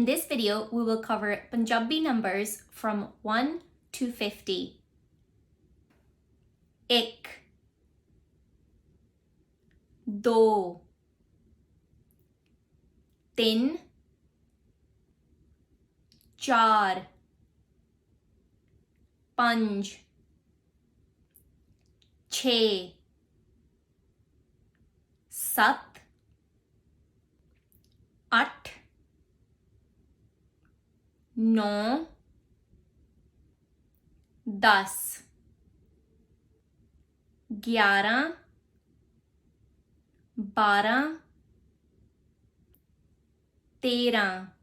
In this video, we will cover Punjabi numbers from 1 to 50. एक, दो, तीन, चार, पंज, छे, सत्त, अठ, नौ, 10, 11, 12, 13,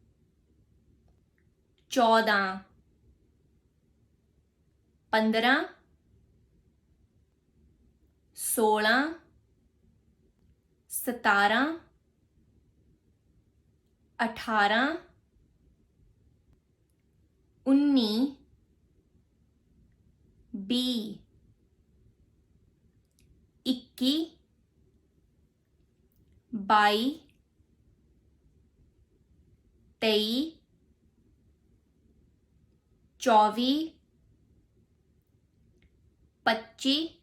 14, 15, 16, 17, 18, 19, 20, 21, 22, 23, 24, 25,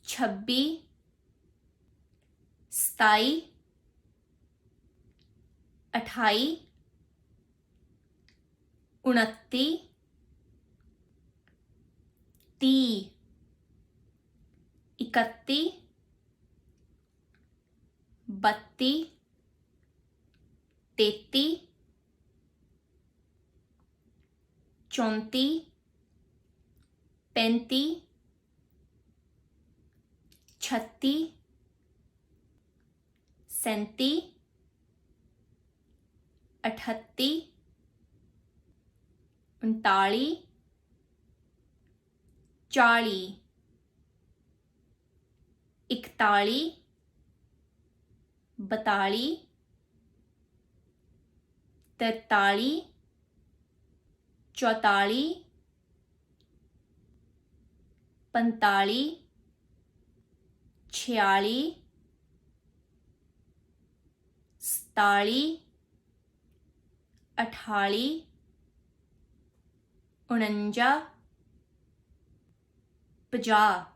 26, 27, 28, 29, 30, 31, 32, 33, 34, 35, 36, 37, 38, 39, 40, 41, 42, 43, 44, 45, 46, 47, 48, 49, 50,